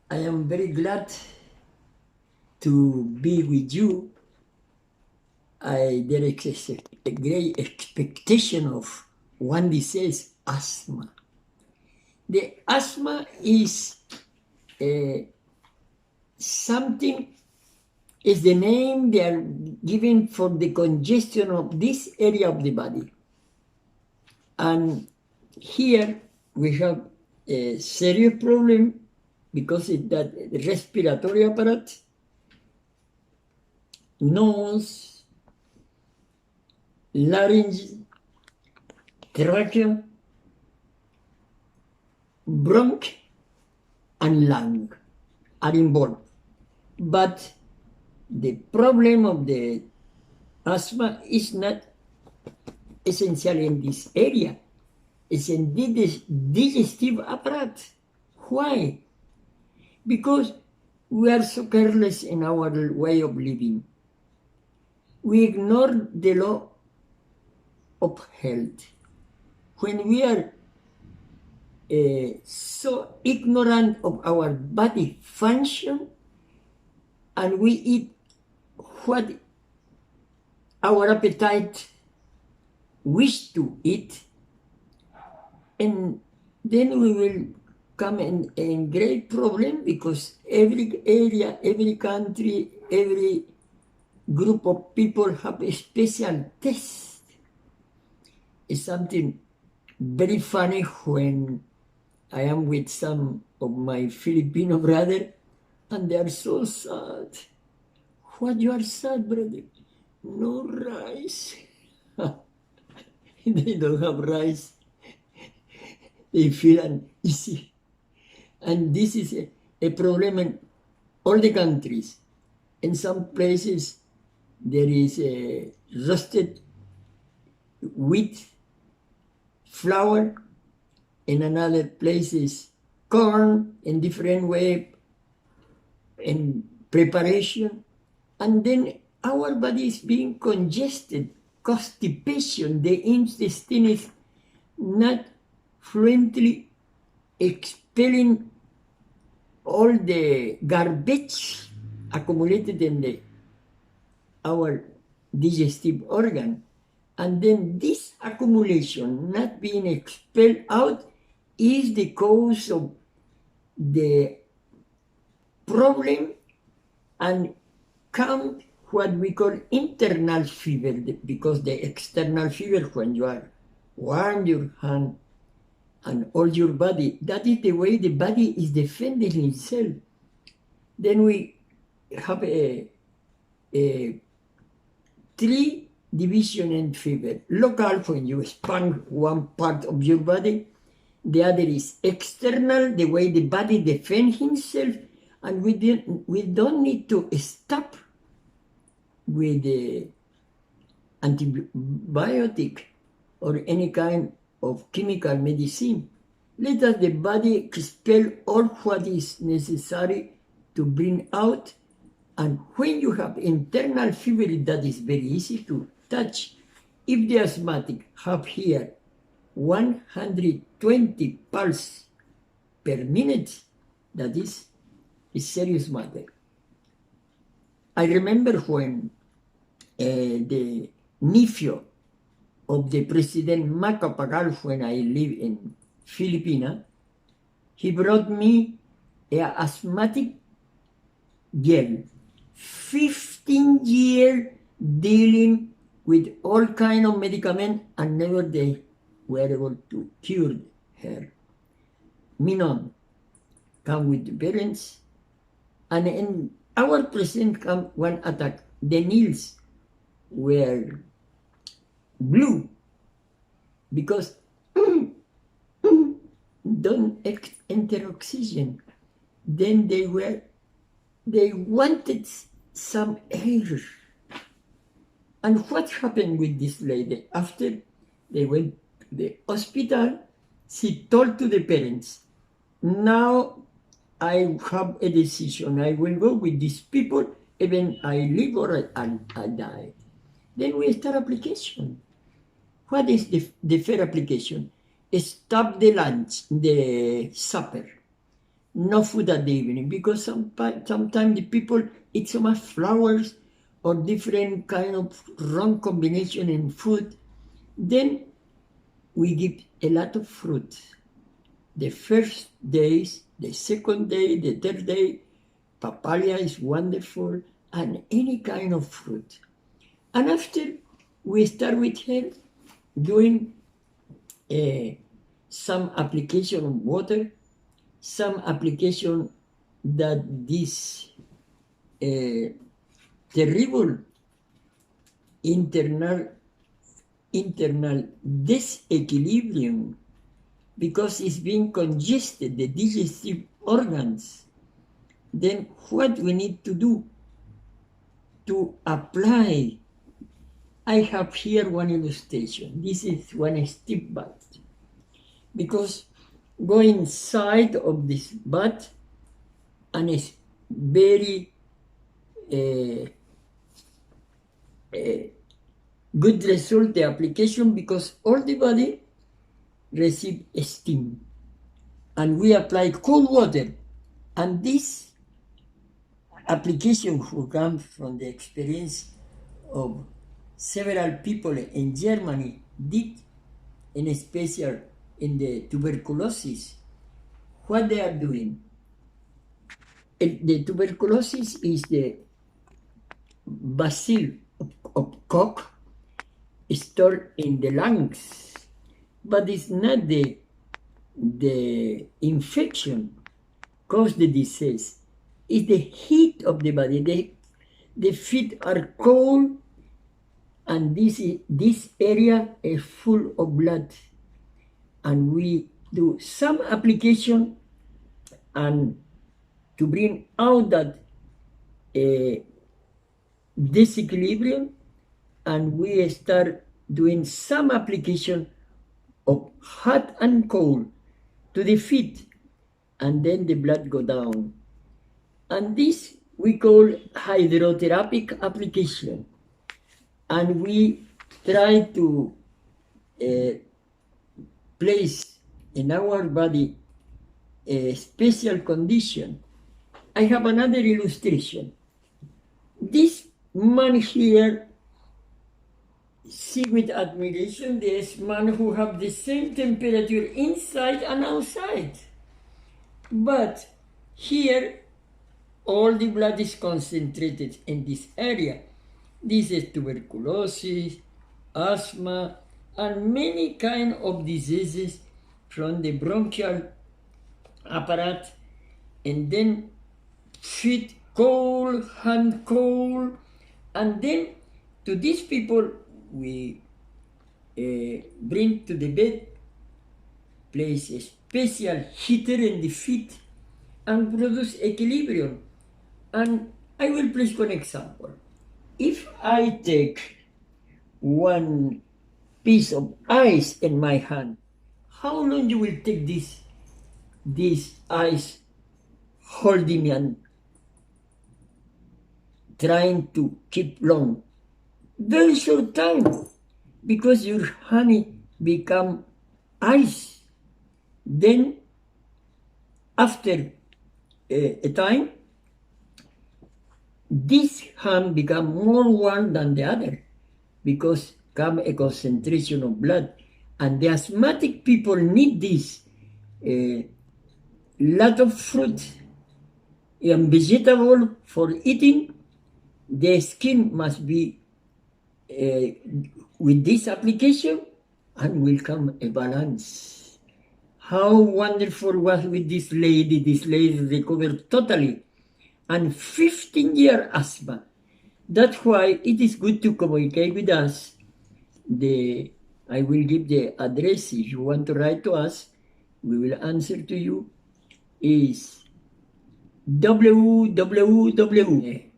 I am very glad to be with you. There is a great expectation of one disease, asthma. The asthma is something, is the name they are giving for the congestion of this area of the body. And here we have a serious problem because of that respiratory apparatus, nose, larynx, trachea, bronch, and lung are involved. But the problem of the asthma is not essentially in this area. It's in the digestive apparatus. Why? Because we are so careless in our way of living. We ignore the law of health. When we are so ignorant of our body function, and we eat what our appetite wish to eat, and then we will come in great problem, because every area, every country, every group of people have a special test. It's something very funny when I am with some of my Filipino brother, and they are so sad. What, you are sad, brother? No rice. They don't have rice. They feel uneasy. And this is a problem in all the countries. In some places, there is a roasted wheat flour. In another places, corn in different way in preparation. And then our body is being congested, constipation. The intestine is not fluently expelling all the garbage accumulated in our digestive organ. And then this accumulation not being expelled out is the cause of the problem, and come what we call internal fever, because the external fever, when you are warm your hand and all your body, that is the way the body is defending itself. Then we have a three division in fever. Local, when you span one part of your body. The other is external, the way the body defends himself, and we don't need to stop with the antibiotic or any kind of chemical medicine. Let us the body expel all what is necessary to bring out. And when you have internal fever, that is very easy to touch. If the asthmatic have here 120 pulse per minute, that is a serious matter. I remember when the nephew of the President Macapagal, when I live in Philippines, he brought me an asthmatic girl, 15 years dealing with all kind of medicament, and never they were able to cure her. Minon come with the parents, and in our president come one attack. The nails were blue because don't enter oxygen. Then they wanted some air. And what happened with this lady? After they went to the hospital, she told to the parents, now I have a decision. I will go with these people, even I live or I die. Then we start application. What is the fair application? Stop the lunch, the supper. no food at the evening, because sometimes the people eat so much flowers or different kind of wrong combination in food. Then we give a lot of fruit. The first days, the second day, the third day, papaya is wonderful, and any kind of fruit. And after we start with her doing some application of water, some application that this terrible internal disequilibrium, because it's being congested, the digestive organs. Then what we need to do to apply? I have here one illustration. This is one steep bath, because go inside of this bath, and it's very good result, the application, because all the body receive steam, and we apply cold water. And this application who comes from the experience of several people in Germany did, in special in the tuberculosis. What they are doing? The tuberculosis is the bacille of Koch stored in the lungs, but it's not the infection cause the disease. It's the heat of the body. The feet are cold, and this area is full of blood. And we do some application and to bring out that disequilibrium, and we start doing some application of hot and cold to the feet, and then the blood go down. And this we call hydrotherapeutic application. And we try to place in our body a special condition. I have another illustration. This man here, see with admiration this man who have the same temperature inside and outside. But here, all the blood is concentrated in this area. This is tuberculosis, asthma, and many kind of diseases from the bronchial apparatus. And then feet cold, hand cold, and then to these people we bring to the bed, place a special heater in the feet, and produce equilibrium. And I will place one example. If I take one piece of ice in my hand, how long you will take this ice holding me and trying to keep long? Very short time, because your honey become ice. Then after a time, this hand become more warm than the other, because come a concentration of blood. And the asthmatic people need this lot of fruit and vegetable for eating. The skin must be with this application, and will come a balance. How wonderful was with this lady. This lady recovered totally, and 15-year asthma. That's why it is good to communicate with us. I will give the address. If you want to write to us, we will answer to you. Is www.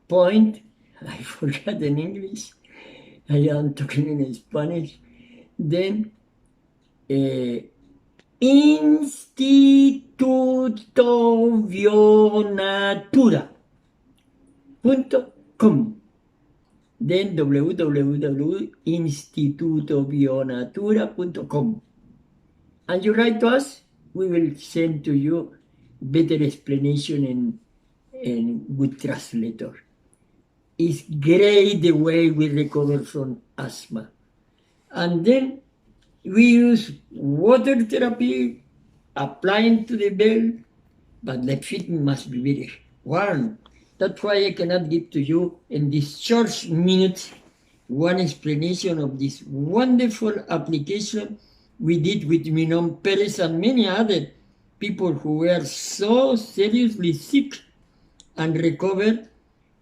Point, I forgot in English, I am talking in Spanish. Then institutovionatura.com. Then www.institutovionatura.com. And you write to us, we will send to you better explanation and good translator. It's great the way we recover from asthma. And then we use water therapy, applying to the bell, but the feet must be very warm. That's why I cannot give to you in this short minute one explanation of this wonderful application we did with Minon Perez and many other people who were so seriously sick and recovered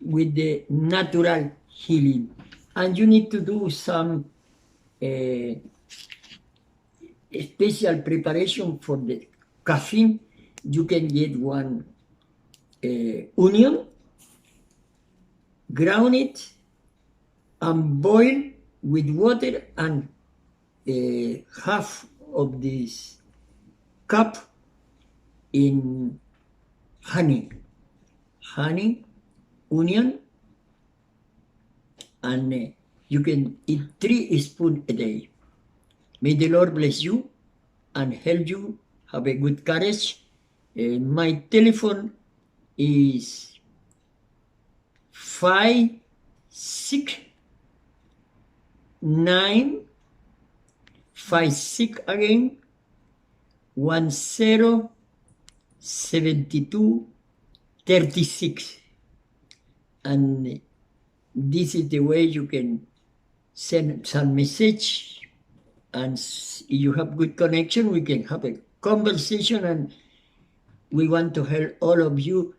with the natural healing. And you need to do some special preparation for the caffeine. You can get one onion, ground it, and boil with water and half of this cup in honey, onion, and you can eat 3 spoons a day. May the Lord bless you and help you. Have a good courage. My telephone is 56956 again 107236, and this is the way you can send some message, and you have good connection, we can have a conversation, and we want to help all of you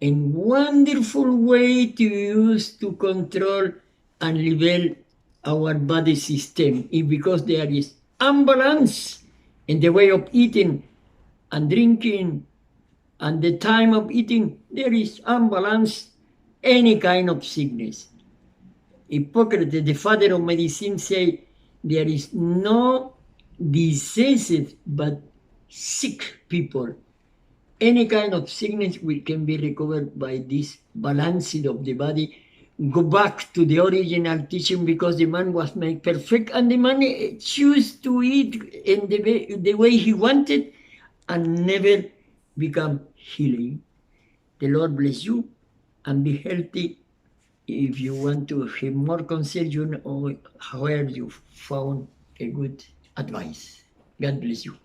in wonderful way to use to control and level our body system. Because there is imbalance in the way of eating and drinking and the time of eating, there is imbalance, any kind of sickness. Hippocrates, the father of medicine, say there is no diseases but sick people. Any kind of sickness can be recovered by this balancing of the body. Go back to the original teaching, because the man was made perfect and the man chose to eat in the way he wanted and never become healing. The Lord bless you and be healthy. If you want to have more concern, you know where you found a good advice. God bless you.